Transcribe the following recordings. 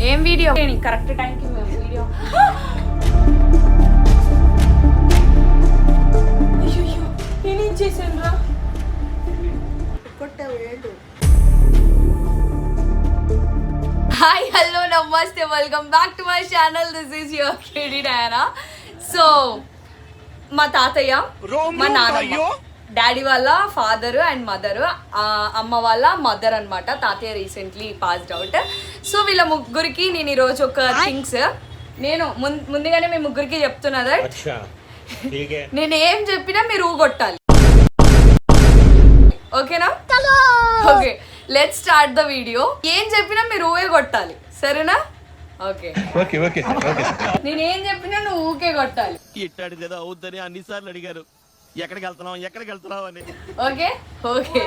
ఏం video correct టైంకి video. అయ్యో నేనేం చేశాను రా. హాయ్ హలో నమస్తే welcome back to my channel. This is your KD Diana. So మా తాతయ్య, మా నాన్నమ్మ, డాడీ వాళ్ళ ఫాదర్ అండ్ మదర్, అమ్మ వాళ్ళ మదర్ అనమాట. తాతయ్య రీసెంట్లీ పాస్డ్ అవుట్. సో వీళ్ళ ముగ్గురికి నేను ఈరోజు ఒక థింగ్స్ నేను ముందుగానే మీ ముగ్గురికి చెప్తున్నా దట్ నేను ఏం చెప్పినా మీరు ఊగొట్టాలి, ఓకేనా? Okay, let's start the video. ఏం చెప్పినా మీరు ఊగే కొట్టాలి, సరేనా? Okay okay okay. నేను ఏం చెప్పినా నువ్వు ఊకే కొట్టాలి. ఇట్టాడిదేదో అవుద్దని అన్నిసార్లు అడిగారు, ఎక్కడికి వెళ్తున్నావు అని. Okay okay.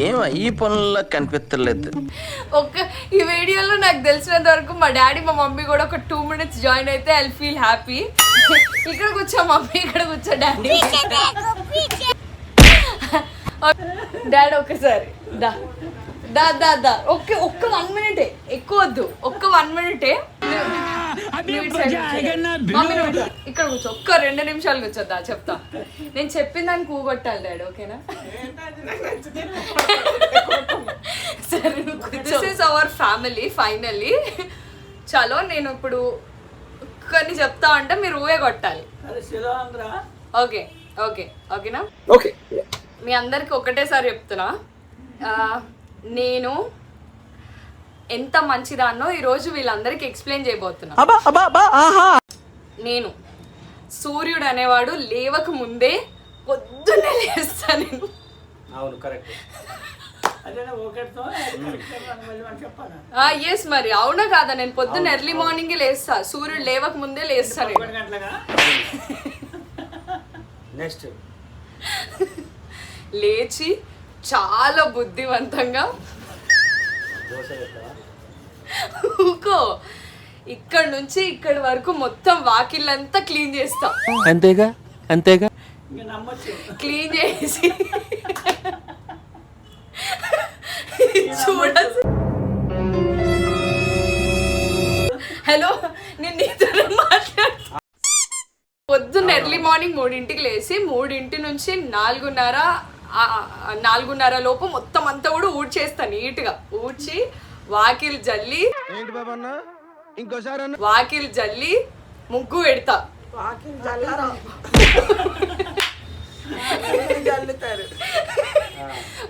ఏం ఈ పనుల్లో కనిపించలేదు. ఈ వీడియోలో నాకు తెలిసినంత వరకు మా డాడీ మా మమ్మీ కూడా ఒక 2 minutes జాయిన్ అయితే ఐ ఫీల్ హ్యాపీ. ఇక్కడ కూర్చో మమ్మీ, ఇక్కడ కూర్చో డాడీ. డాడీ ఒకసారి దా దా దా దా. ఓకే, ఒక్క 1 minute, ఎక్కువ వద్దు, ఒక్క 1 minute. ఇక్కడ కూర్చో, ఒక్క 2 నిమిషాలు కూర్చోద్దా చెప్తా. నేను చెప్పిన దానికి ఊగొట్టాలి డాడీ, ఓకేనా? సరే, this is our family finally. చలో, నేను ఇప్పుడు కొన్ని చెప్తా అంటే మీరు ఊగే కొట్టాలి. ఓకే ఓకే ఓకేనా? ఓకే. మీ అందరికి ఒకటేసారి చెప్తున్నా, నేను ఎంత మంచిదాన్నో ఈరోజు వీళ్ళందరికి ఎక్స్ప్లెయిన్ చేయబోతున్నా. నేను సూర్యుడు అనేవాడు లేవక ముందే పొద్దున్నే లేస్తా నేను. ఎస్, మరి అవునా కాదా? నేను పొద్దున్న ఎర్లీ మార్నింగ్ లేస్తా, సూర్యుడు లేవక ముందే లేస్తా నేను. లేచి చాలా బుద్ధివంతంగా ఊకో ఇక్కడ నుంచి ఇక్కడి వరకు మొత్తం వాకిళ్ళంతా క్లీన్ చేస్తా. అంతేగా అంతేగా. క్లీన్ చేసి చూడ. హలో, నేను నీతోనే మాట్లాడుతా. పొద్దున్న ఎర్లీ మార్నింగ్ 3ంటికి లేసి 3 నుంచి 4:30 లోపు మొత్తం అంతా కూడా ఊడ్చేస్తా. నీట్గా ఊడ్చి వాకిలి జల్లి ముగ్గు పెడతా.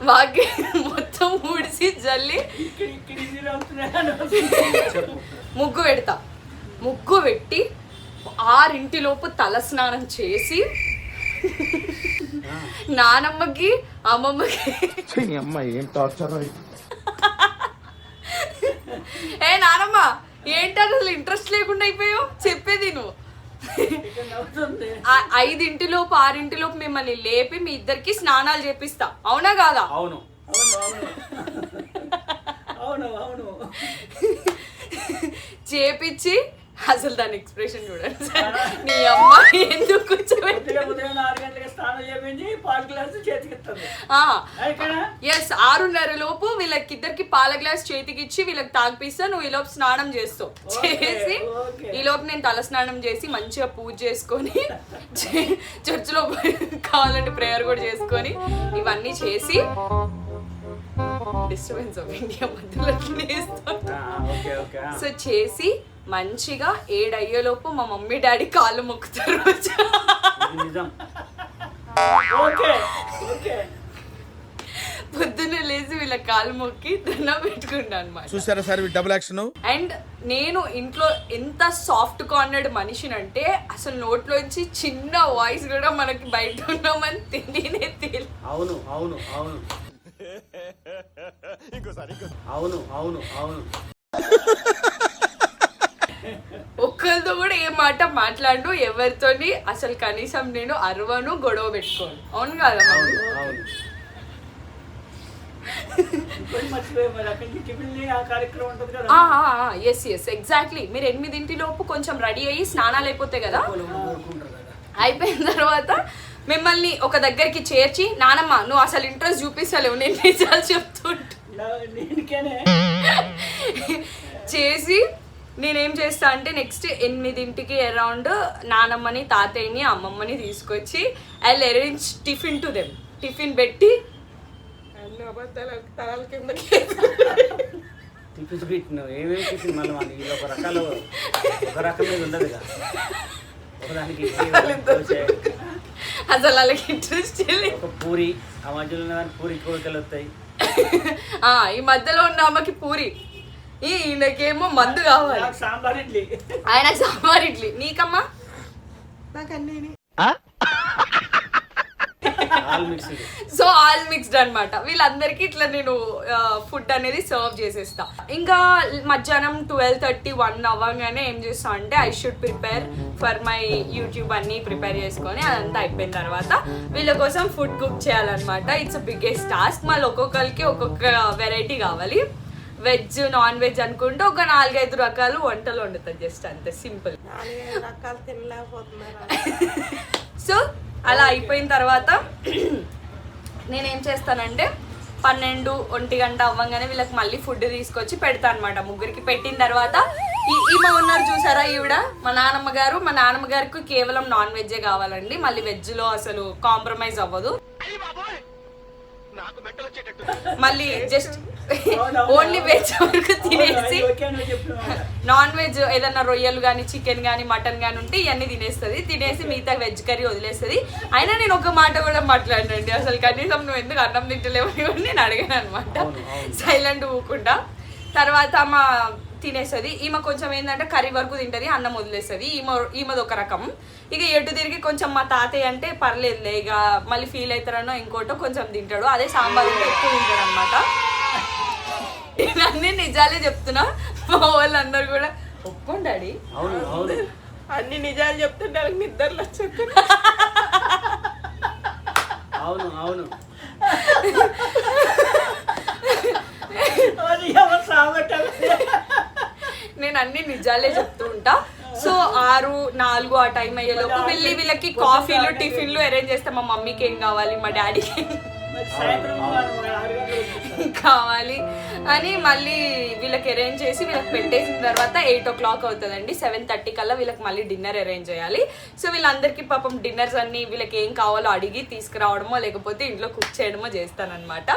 వాకిలి మొత్తం ఊడ్చి జల్లి ముగ్గు పెడతా. ముగ్గు పెట్టి 6 లోపు తల స్నానం చేసి నానమ్మకి అమ్మమ్మకి ఏ నానమ్మ ఏంటని అసలు ఇంట్రెస్ట్ లేకుండా అయిపోయావు, చెప్పేది నువ్వు. 5 లోపు 6 లోపు మిమ్మల్ని లేపి మీ ఇద్దరికి స్నానాలు చేపిస్తా, అవునా కాదా? అవును. చేపిచ్చి అసలు దాని ఎక్స్ప్రెషన్ చూడండి. నీ అమ్మ ఎందుకు కూర్చోబెట్టి 6:30 లోపు వీళ్ళకిద్దరికి పాల గ్లాస్ చేతికి ఇచ్చి వీళ్ళకి తాగిపిస్తా. నువ్వు ఈ లోపు స్నానం చేస్తావు. చేసి ఈ లోపు నేను తల స్నానం చేసి మంచిగా పూజ చేసుకొని చర్చిలో కావాలంటే ప్రేయర్ కూడా చేసుకొని ఇవన్నీ చేసి డిస్టర్బెన్స్ ఆఫ్ ఇండియా మధ్యలో సో చేసి మంచిగా 7 అయ్యేలోపు మా మమ్మీ డాడీ కాళ్ళు మొక్కుతారు. పొద్దున్న లేచి వీళ్ళ కాళ్ళు మొక్కి దండం పెట్టుకుంటా అనమాట. చూసారా సార్ డబుల్ యాక్షన్. అండ్ నేను ఇంట్లో ఎంత సాఫ్ట్ కార్నర్డ్ మనిషినంటే అసలు నోట్లోంచి చిన్న వాయిస్ కూడా మనకి బయట ఉన్నామని తెలియనే తెలియదు. అవును అవును అవును అవును అవును అవును. ఒక్కరితో కూడా ఏ మాట మాట్లాడు, ఎవరితోని అసలు కనీసం నేను అరవను, గొడవ పెట్టుకోను, అవును కదా? Yes yes exactly. మీరు 8 లోపు కొంచెం రెడీ అయ్యి స్నానాలు అయిపోతాయి కదా, అయిపోయిన తర్వాత మిమ్మల్ని ఒక దగ్గరికి చేర్చి, నానమ్మ నువ్వు అసలు ఇంట్రెస్ట్ చూపిస్తలేవు, నేను నిజాలు చెప్తుంటా, చేసి నేనేం చేస్తా అంటే నెక్స్ట్ 8ంటికి అరౌండ్ నానమ్మని తాతయ్యని అమ్మమ్మని తీసుకొచ్చి I arrange tiffin to them. Tiffin పెట్టి అన్ని అబద్ధాలు తరాల కిందకి టిఫిన్ పెట్టినావు ఏమేమి టిఫిన్ మళ్ళీ మనకి ఒక రకాలు ఒక రకం మీద ఉండదు కదా ఒకదానికి అసలు వాళ్ళకి ఇంట్రెస్ట్ ఒక పూరి ఆ మధ్యలో ఉన్న దానికి పూరి కోరికలు వస్తాయి. ఈ మధ్యలో ఉన్న అమ్మకి పూరి, ఈయనకేమో మందు కావాలి. సాంబార్ ఇడ్లీ, ఆయనకు సాంబార్ ఇడ్లీ. నీకమ్మా? నాకు అన్నీ all mixed. So all mixed అనమాట. వీళ్ళందరికీ ఇట్లా నేను ఫుడ్ అనేది సర్వ్ చేసేస్తా. ఇంకా మధ్యాహ్నం 12:30-1 అవ్వగానే ఏం చేస్తా అంటే I should prepare for my YouTube అన్ని ప్రిపేర్ చేసుకొని అదంతా అయిపోయిన తర్వాత వీళ్ళ కోసం ఫుడ్ కుక్ చేయాలన్నమాట. It's biggest task. మళ్ళీ ఒక్కొక్కరికి ఒక్కొక్క వెరైటీ కావాలి. వెజ్ నాన్ వెజ్ అనుకుంటే ఒక 4-5 రకాలు వంటలు వండుతుంది. జస్ట్ అంతే సింపుల్. 4-5 రకాలు తినలేకపోతున్నారు. సో అలా అయిపోయిన తర్వాత నేనేం చేస్తానంటే 12-1 గంట అవ్వగానే వీళ్ళకి మళ్ళీ ఫుడ్ తీసుకొచ్చి పెడతాను అనమాట. ముగ్గురికి పెట్టిన తర్వాత ఈమె ఉన్నారు చూసారా, ఈవిడ మా నాన్నమ్మ గారు. మా నాన్నమ్మ గారికి కేవలం నాన్ వెజ్జే కావాలండి. మళ్ళీ వెజ్లో అసలు కాంప్రమైజ్ అవ్వదు. మళ్ళీ జస్ట్ ఓన్లీ వెజ్ వరకు తినేసి నాన్ వెజ్ ఏదన్నా రొయ్యలు కానీ చికెన్ కానీ మటన్ కానీ ఉంటే ఇవన్నీ తినేసి మిగతా వెజ్ కర్రీ వదిలేస్తుంది. అయినా నేను ఒక మాట కూడా మాట్లాడండి, అసలు కనీసం నువ్వు ఎందుకు అన్నం తింటలేవు అని నేను అడిగాను అనమాట. సైలెంట్ ఊకుండా. తర్వాత మా తినేస్తుంది. ఈమె కొంచెం ఏంటంటే కర్రీ వరకు తింటుంది, అన్నం వదిలేస్తుంది. ఈమెది ఒక రకం. ఇక ఎటు తిరిగి కొంచెం మా తాతయ్య అంటే పర్లేదులే, ఇక మళ్ళీ ఫీల్ అవుతారనో ఇంకోటో కొంచెం తింటాడు. అదే సాంబార్ ఉంటే ఎక్కువ తింటాడు అనమాట. అన్నీ నిజాలే చెప్తున్నా. మా వాళ్ళందరూ కూడా ఒప్పుకుంటాడు. అన్ని నిజాలు చెప్తుంటే వాళ్ళకి నిద్రలు వచ్చేది. అవును అవును నేను అన్ని నిజాలే చెప్తూ ఉంటా. సో 6-4 ఆ టైం అయ్యేలోపు వీళ్ళకి కాఫీలు టిఫిన్లు అరేంజ్ చేస్తే మా మమ్మీకి ఏం కావాలి, మా డాడీకి కావాలి అని మళ్ళీ వీళ్ళకి అరేంజ్ చేసి వీళ్ళకి పెట్టేసిన తర్వాత 8 o'clock అవుతుందండి. 7:30 కల్లా వీళ్ళకి మళ్ళీ డిన్నర్ అరేంజ్ చేయాలి. సో వీళ్ళందరికీ పాపం డిన్నర్స్ అన్ని వీళ్ళకి ఏం కావాలో అడిగి తీసుకురావడమో లేకపోతే ఇంట్లో కుక్ చేయడమో చేస్తానన్నమాట.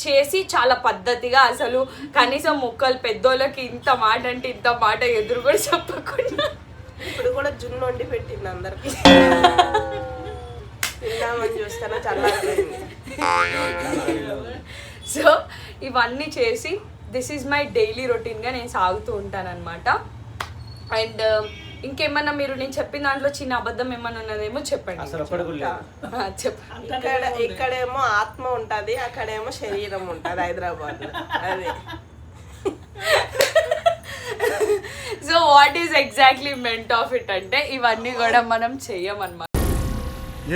చేసి చాలా పద్ధతిగా అసలు కనీసం ముక్కలు పెద్దోళ్ళకి ఇంత మాట అంటే ఇంత మాట ఎదురు కూడా చెప్పకుండా ఇప్పుడు కూడా జున్ను వండి పెట్టింది అందరికి. తిందామని చూస్తానా చల్లారిపోయింది. సో ఇవన్నీ చేసి దిస్ ఈజ్ మై డైలీ రొటీన్గా నేను సాగుతూ ఉంటాను అనమాట. అండ్ ఇంకేమన్నా మీరు నేను చెప్పిన దాంట్లో చిన్న అబద్ధం ఏమన్నా ఉన్నదేమో చెప్పండి. చెప్పండి. ఇక్కడేమో ఆత్మ ఉంటది, అక్కడేమో శరీరం ఉంటది హైదరాబాద్. అదే. So what is exactly meant of it అంటే ఇవన్నీ కూడా మనం చెయ్యమన్నమాట.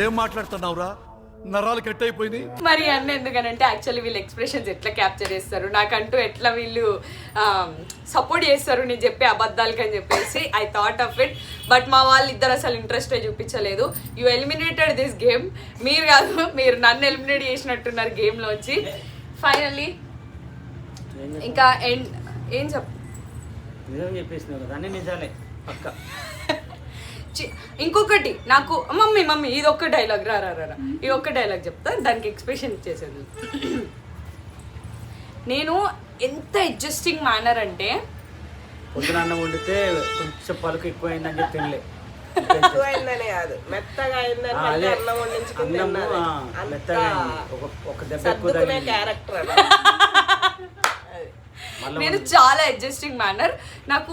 ఏం మాట్లాడుతున్నావురా, నరాలు కట్ అయిపోయింది. మరి అన్నీ ఎందుకనంటే యాక్చువల్లీ వీళ్ళు ఎక్స్ప్రెషన్స్ ఎట్లా క్యాప్చర్ చేస్తారు, నాకంటూ ఎట్లా వీళ్ళు సపోర్ట్ చేస్తారు నేను చెప్పే అబద్ధాలకి అని చెప్పేసి I thought of it. But మా వాళ్ళు ఇద్దరు అసలు ఇంట్రెస్టే చూపించలేదు. You eliminated this game. మీరు కాదు, మీరు నన్ను ఎలిమినేట్ చేసినట్టున్నారు గేమ్లోంచి. ఫైనల్లీ ఇంకా ఏం ఇంకొకటి నాకు మమ్మీ ఇది ఒక్క డైలాగ్ రా ఈ ఒక్క డైలాగ్ చెప్తా, దానికి ఎక్స్ప్రెషన్ ఇచ్చేసేది. నేను ఎంత అడ్జస్టింగ్ మేనర్ అంటే పొద్దున వండితే కొంచెం పలుకు ఎక్కువైందని చెప్పి తినలే, ఎక్కువైందని కాదు మెత్తగా అయిందని అన్నం మెత్తగా ఒక దెబ్బ ఎక్కువ క్యారెక్టర్. నేను చాలా అడ్జస్టింగ్ మేనర్. నాకు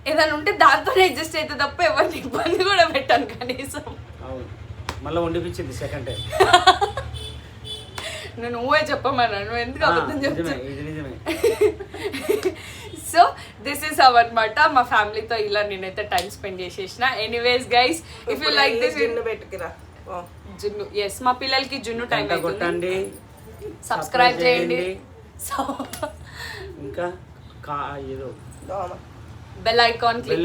ఏదైనా ఉంటే దాంతోనే అడ్జస్ట్ అయితే తప్ప ఎవరిని ఇబ్బంది కూడా పెట్టాను కనీసం. మళ్ళీ వండిపించింది సెకండ్ టైం. నేను నువ్వే చెప్పమన్నా, నువ్వు ఎందుకు అబద్ధం చెప్తావు. సో దిస్ ఈస్ అవన్నమాట. మా ఫ్యామిలీతో ఇలా నేనైతే టైం స్పెండ్ చేసేసిన. Anyways guys, if you like this జున్ను పెట్టుకురా జున్ను. ఎస్, మా పిల్లలకి జున్ను టైం కొట్టండి, సబ్స్క్రైబ్ చేయండి. సో ఇంకా ఏదో బెల్ ఐకాన్ క్లిక్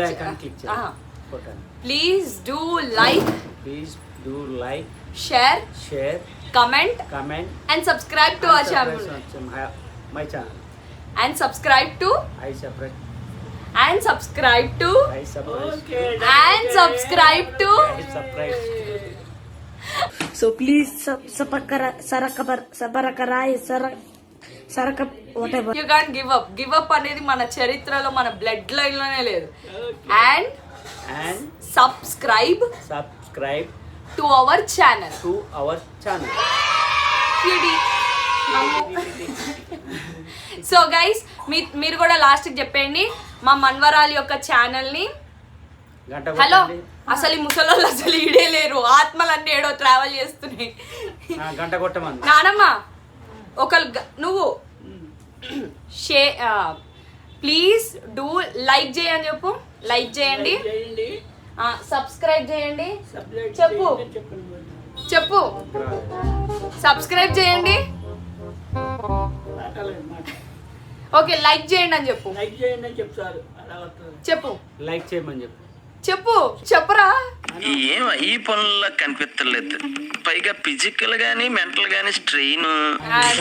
కొట్టండి. Please do like share comment and subscribe to our channel my channel and subscribe to I separate and subscribe to surprise and subscribe to surprise So please saraka whatever. you can't give up అనేది మన చరిత్రలో మన blood line లోనే లేదు and and subscribe subscribe to our channel to our channel. So guys మీరు కూడా last కి చెప్పండి మా మన్వరాలి యొక్క ఛానల్ ని. గంట హలో కొట్టండి. అసలు ఈ ముసలోళ్ళు అసలు ఈడే లేరు, ఆత్మలన్నీ ఏడో ట్రావెల్ చేస్తున్నాయి. గంట కొట్టమని. నానమ్మ ఒకరు నువ్వు ప్లీజ్ డూ లైక్ చేయని చెప్పు, లైక్ చేయండి, సబ్స్క్రైబ్ చేయండి, చెప్పు చెప్పు సబ్స్క్రైబ్ చేయండి, ఓకే లైక్ చేయండి అని చెప్పు, చెప్పు లైక్ చేయమని చెప్పు. చెప్పు చెప్పరా. ఏం ఈ పనుల్లో కనిపించలేదు. పైగా ఫిజికల్ గానీ మెంటల్ గానీ స్ట్రెయిన్.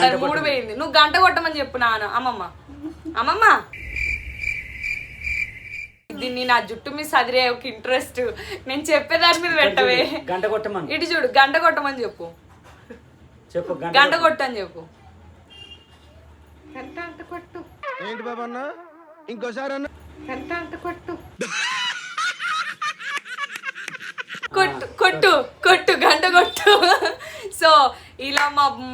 దాని మూడు పోయింది. నువ్వు గంట కొట్టమని చెప్పు నాన్న. అమ్మమ్మ అమ్మమ్మ దీన్ని నా జుట్టు మీద సదిరే ఒక ఇంట్రెస్ట్, నేను చెప్పేదాని మీద పెట్టవే. గంట కొట్టమని ఇటు చూడు, గంట కొట్టమని చెప్పు, చెప్పు. గంట కొట్టని చెప్పు. ఏంటి బాబా అన్న ఇంకోసారి అన్న కొట్టు కొట్టు కొట్టు గంట కొట్టు. సో ఇలా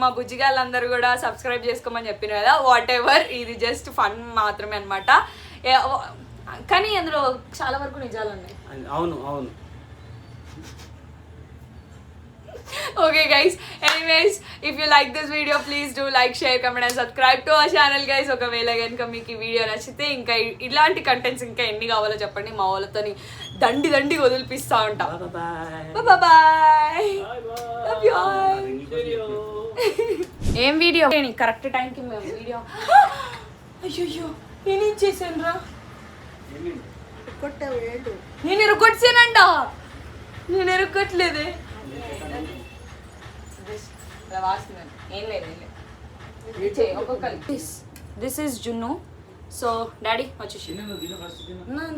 మా బుజ్జిగాళ్ళందరూ కూడా సబ్స్క్రైబ్ చేసుకోమని చెప్పిన కదా. వాట్ ఎవర్, ఇది జస్ట్ ఫన్ మాత్రమే అనమాట. కానీ అందులో చాలా వరకు నిజాలు ఉన్నాయి. అవును అవును. Okay guys, anyways, if you like this video, please do like, share, comment and subscribe to our channel guys. ఒకవేళ కనుక మీకు ఈ వీడియో నచ్చితే ఇంకా ఇలాంటి కంటెంట్స్ ఇంకా ఎన్ని కావాలో చెప్పండి, మా వాళ్ళతోని దండి వదిలిపిస్తా ఉంటా. బాయ్. ఏం వీడియో కరెక్ట్ టైంకి మేము వీడియో. అయ్యో నేనేం చేశాను రా, నేను ఎరుగొట్టానంట. నేను ఎరుగొట్టలేదే, ఏం లేదు. దిస్ ఈస్ జున్ను. సో డాడీ వచ్చేసి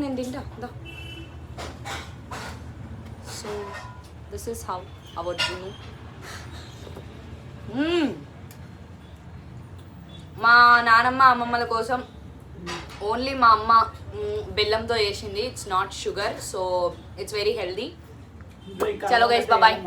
నేను తింటా. So this is how our జున్ను. మా నానమ్మ అమ్మమ్మల కోసం ఓన్లీ మా అమ్మ బెల్లంతో చేసింది. It's not sugar, so it's very healthy. చలో గైస్, బాయ్.